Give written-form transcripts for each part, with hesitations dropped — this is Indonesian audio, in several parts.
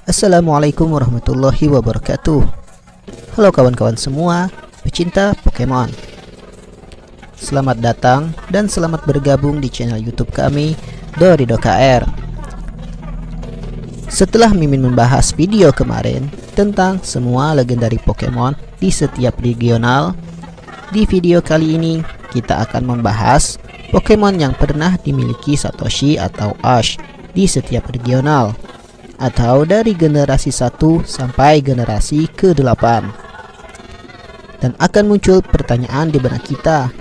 Assalamualaikum warahmatullahi wabarakatuh. Halo kawan-kawan semua pecinta Pokemon. Selamat datang dan selamat bergabung di channel YouTube kami Dorido KR. Setelah Mimin membahas video kemarin tentang semua legendari Pokemon di setiap regional, di video kali ini kita akan membahas Pokemon yang pernah dimiliki Satoshi atau Ash di setiap regional, atau dari generasi 1 sampai generasi ke-8. Dan akan muncul pertanyaan di benak kita,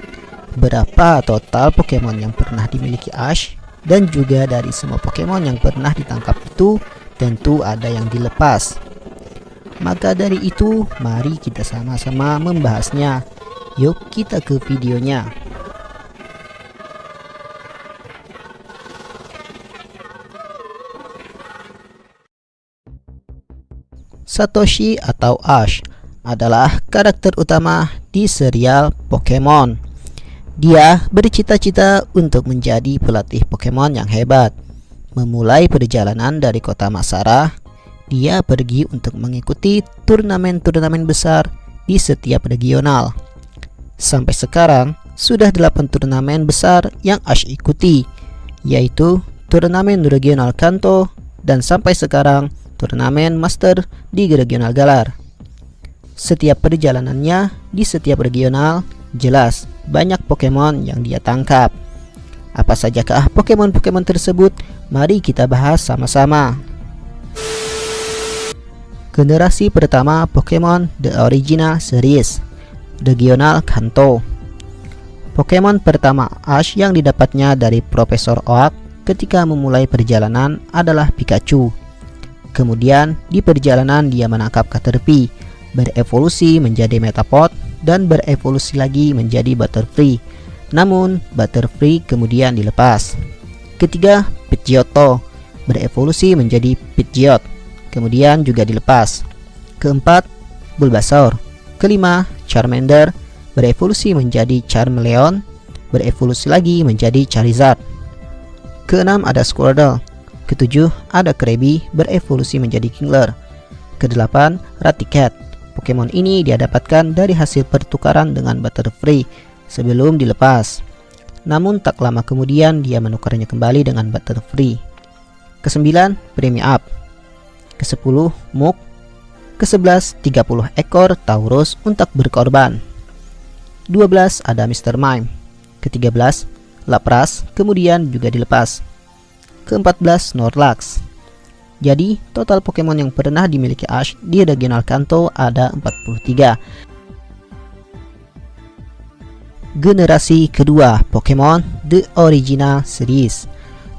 berapa total Pokemon yang pernah dimiliki Ash? Dan juga dari semua Pokemon yang pernah ditangkap itu, tentu ada yang dilepas. Maka dari itu, mari kita sama-sama membahasnya. Yuk kita ke videonya. Satoshi atau Ash adalah karakter utama di serial Pokemon. Dia bercita-cita untuk menjadi pelatih Pokemon yang hebat. Memulai perjalanan dari kota Masara, dia pergi untuk mengikuti turnamen-turnamen besar di setiap regional. Sampai sekarang, sudah 8 turnamen besar yang Ash ikuti, yaitu turnamen regional Kanto dan sampai sekarang turnamen Master di regional Galar. Setiap perjalanannya di setiap regional, jelas banyak Pokemon yang dia tangkap. Apa sajakah Pokemon-Pokemon tersebut? Mari kita bahas sama-sama. Generasi pertama Pokemon The Original Series, Regional Kanto. Pokemon pertama Ash yang didapatnya dari Profesor Oak ketika memulai perjalanan adalah Pikachu. Kemudian di perjalanan dia menangkap Caterpie, berevolusi menjadi Metapod, dan berevolusi lagi menjadi Butterfree. Namun Butterfree kemudian dilepas. Ketiga, Pidgeotto, berevolusi menjadi Pidgeot, kemudian juga dilepas. Keempat, Bulbasaur. Kelima, Charmander, berevolusi menjadi Charmeleon, berevolusi lagi menjadi Charizard. Keenam ada Squirtle. Ketujuh ada Krabby, berevolusi menjadi Kingler. Kedelapan, Raticat. Pokemon ini dia dapatkan dari hasil pertukaran dengan Butterfree sebelum dilepas. Namun tak lama kemudian dia menukarnya kembali dengan Butterfree. Kesembilan, Premiup. Kesepuluh, Muk. Kesebelas, 30 ekor Taurus untuk berkorban. 12 ada Mr. Mime. Ke-13, Lapras, kemudian juga dilepas. Ke-14, Snorlax. Jadi total Pokemon yang pernah dimiliki Ash di regional Kanto ada 43. Generasi kedua Pokemon The Original Series,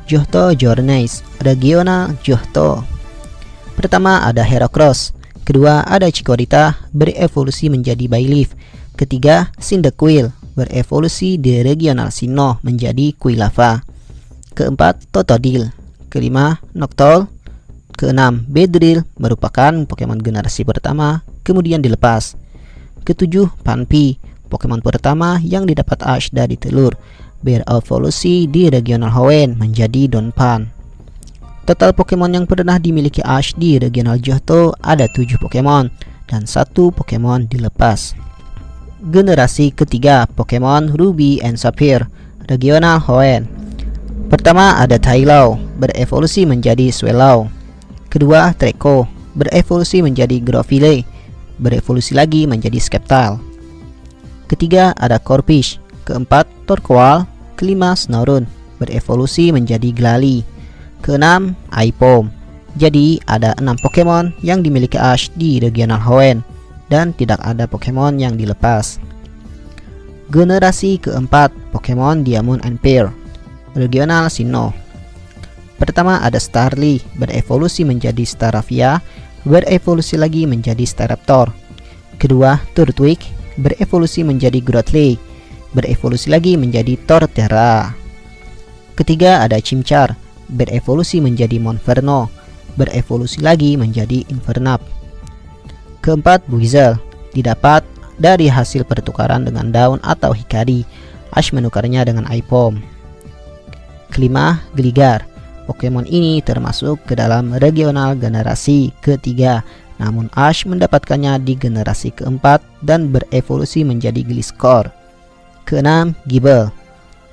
Johto Journeys, Regional Johto. Pertama ada Heracross. Kedua ada Chikorita, berevolusi menjadi Bayleef. Ketiga Cyndaquil, berevolusi di regional Sinnoh menjadi Quilava. Keempat, Totodile. Kelima, Noctowl. Keenam, Beedrill, merupakan Pokemon generasi pertama, kemudian dilepas. Ketujuh, Panpy, Pokemon pertama yang didapat Ash dari telur, berevolusi di regional Hoenn menjadi Donphan. Total Pokemon yang pernah dimiliki Ash di regional Johto ada 7 Pokemon, dan 1 Pokemon dilepas. Generasi ketiga Pokemon Ruby and Sapphire, regional Hoenn. Pertama ada Taillow, berevolusi menjadi Swellow. Kedua Treecko, berevolusi menjadi Grovyle, berevolusi lagi menjadi Sceptile. Ketiga ada Corphish. Keempat Torkoal. Kelima Snorunt, berevolusi menjadi Glalie. Keenam Aipom. Jadi ada 6 Pokemon yang dimiliki Ash di regional Hoenn, dan tidak ada Pokemon yang dilepas. Generasi keempat Pokemon Diamond and Pearl, regional Sinnoh. Pertama ada Starly, berevolusi menjadi Staravia, berevolusi lagi menjadi Staraptor. Kedua Turtwig, berevolusi menjadi Growlithe, berevolusi lagi menjadi Torterra. Ketiga ada Chimchar, berevolusi menjadi Monferno, berevolusi lagi menjadi Infernape. Keempat Buizel, didapat dari hasil pertukaran dengan daun atau hikari. Ash menukarnya dengan Aipom. Kelima Gligar, Pokemon ini termasuk ke dalam regional generasi ketiga, namun Ash mendapatkannya di generasi keempat dan berevolusi menjadi Gliscor. Keenam, Gible.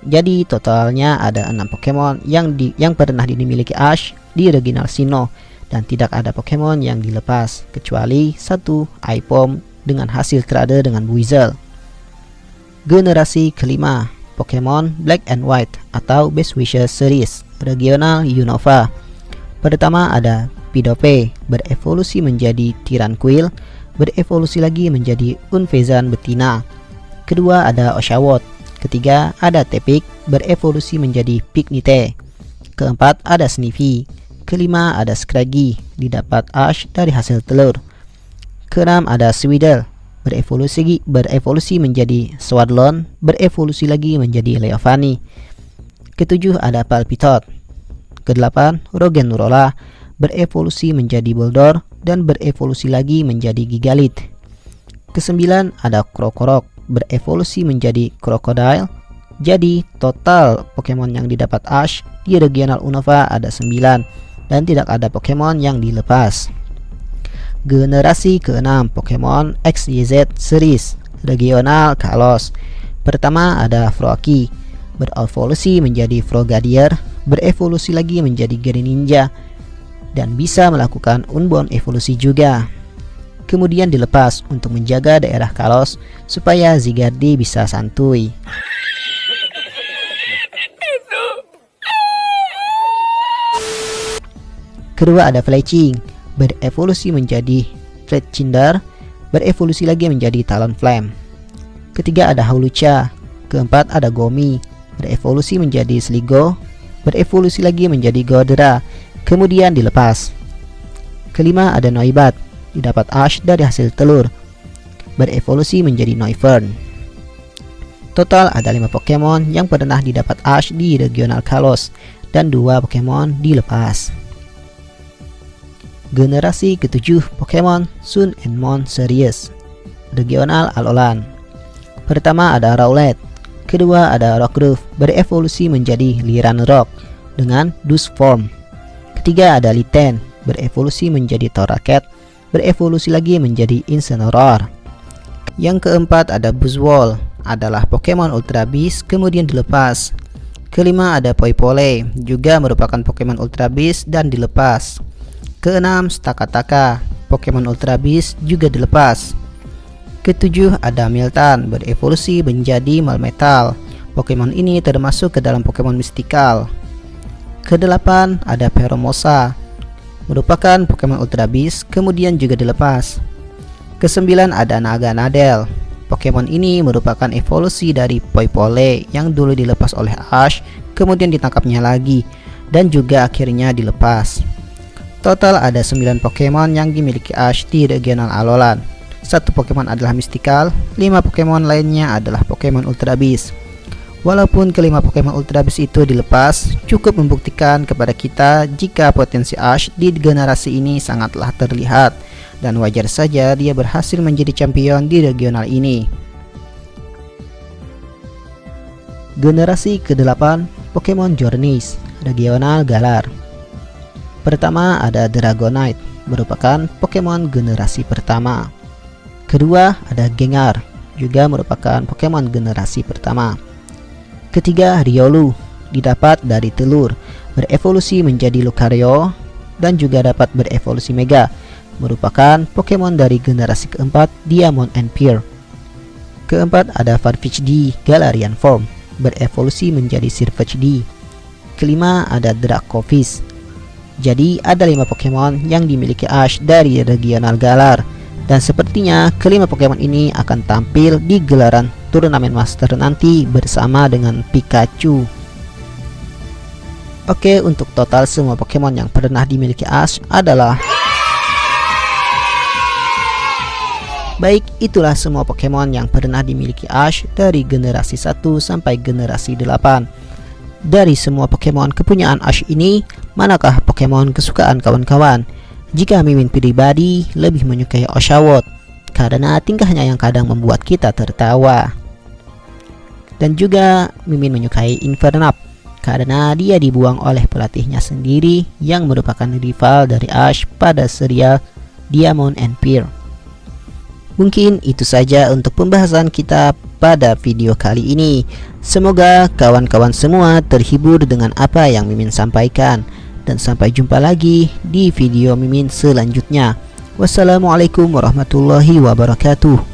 Jadi totalnya ada 6 Pokemon yang pernah dimiliki Ash di regional Sinnoh, dan tidak ada Pokemon yang dilepas kecuali satu Aipom dengan hasil trade dengan Buizel. Generasi kelima, Pokemon Black and White atau Best Wishes Series regional Unova. Pertama ada Pidope, berevolusi menjadi Tyranquil, berevolusi lagi menjadi Unfezan betina. Kedua ada Oshawott. Ketiga ada Tepig, berevolusi menjadi Pignite. Keempat ada Sniffy. Kelima ada Scraggy, didapat Ash dari hasil telur. Keenam ada Sweedle, berevolusi menjadi Swadloon, berevolusi lagi menjadi Leavanny. Ketujuh ada Palpitot. Kedelapan Roggenrola, berevolusi menjadi Boldor dan berevolusi lagi menjadi Gigalith. Kesembilan ada Krokorok, berevolusi menjadi Crocodile. Jadi total Pokemon yang didapat Ash di regional Unova ada 9 dan tidak ada Pokemon yang dilepas. Generasi ke-6 Pokemon XYZ Series regional Kalos. Pertama ada Froakie, berevolusi menjadi Frogadier, berevolusi lagi menjadi Greninja dan bisa melakukan Unbound evolusi juga. Kemudian dilepas untuk menjaga daerah Kalos supaya Zygarde bisa santuy. Kedua ada Fletchling, berevolusi menjadi Fletchinder, berevolusi lagi menjadi Talonflame. Ketiga ada Hawlucha. Keempat ada Gomi, berevolusi menjadi Sligo, berevolusi lagi menjadi Godra, kemudian dilepas. Kelima ada Noibat, didapat Ash dari hasil telur, berevolusi menjadi Noivern. Total ada 5 Pokemon yang pernah didapat Ash di regional Kalos dan 2 Pokemon dilepas. Generasi ke-7 Pokemon Sun and Moon Series regional Alolan. Pertama ada Rowlet. Kedua ada Rockruff, berevolusi menjadi Lyranrock dengan Dusk Form. Ketiga ada Litten, berevolusi menjadi Torracat, berevolusi lagi menjadi Incineroar. Yang keempat ada Buzzwole, adalah Pokemon Ultra Beast kemudian dilepas. Kelima ada Poipole, juga merupakan Pokemon Ultra Beast dan dilepas. Keenam Stakataka, Pokemon Ultra Beast juga dilepas. Ketujuh ada Miltank, berevolusi menjadi Melmetal. Pokemon ini termasuk ke dalam Pokemon Mystical. Kedelapan ada Pheromosa, merupakan Pokemon Ultra Beast kemudian juga dilepas. Kesembilan ada Naganadel. Pokemon ini merupakan evolusi dari Poipole yang dulu dilepas oleh Ash kemudian ditangkapnya lagi dan juga akhirnya dilepas. Total ada 9 Pokemon yang dimiliki Ash di regional Alolan. 1 Pokemon adalah Mystical, 5 Pokemon lainnya adalah Pokemon Ultra Beast. Walaupun kelima Pokemon Ultra Beast itu dilepas, cukup membuktikan kepada kita jika potensi Ash di generasi ini sangatlah terlihat, dan wajar saja dia berhasil menjadi champion di regional ini. Generasi ke-8 Pokemon Journeys regional Galar. Pertama ada Dragonite, merupakan Pokemon generasi pertama. Kedua ada Gengar, juga merupakan Pokemon generasi pertama. Ketiga Riolu, didapat dari telur, berevolusi menjadi Lucario dan juga dapat berevolusi Mega, merupakan Pokemon dari generasi keempat Diamond and Pearl. Keempat ada Farfetch'd Galarian Form, berevolusi menjadi Sirfetch'd. Kelima ada Dracovish. Jadi ada 5 Pokemon yang dimiliki Ash dari regional Galar, dan sepertinya kelima Pokemon ini akan tampil di gelaran turnamen Master nanti bersama dengan Pikachu. Oke, untuk total semua Pokemon yang pernah dimiliki Ash adalah baik, itulah semua Pokemon yang pernah dimiliki Ash dari generasi 1 sampai generasi 8. Dari semua Pokemon kepunyaan Ash ini, manakah Pokemon kesukaan kawan-kawan? Jika Mimin pribadi lebih menyukai Oshawott karena tingkahnya yang kadang membuat kita tertawa. Dan juga Mimin menyukai Infernape karena dia dibuang oleh pelatihnya sendiri yang merupakan rival dari Ash pada serial Diamond and Pearl. Mungkin itu saja untuk pembahasan kita pada video kali ini. Semoga kawan-kawan semua terhibur dengan apa yang Mimin sampaikan. Dan sampai jumpa lagi di video Mimin selanjutnya. Wassalamualaikum warahmatullahi wabarakatuh.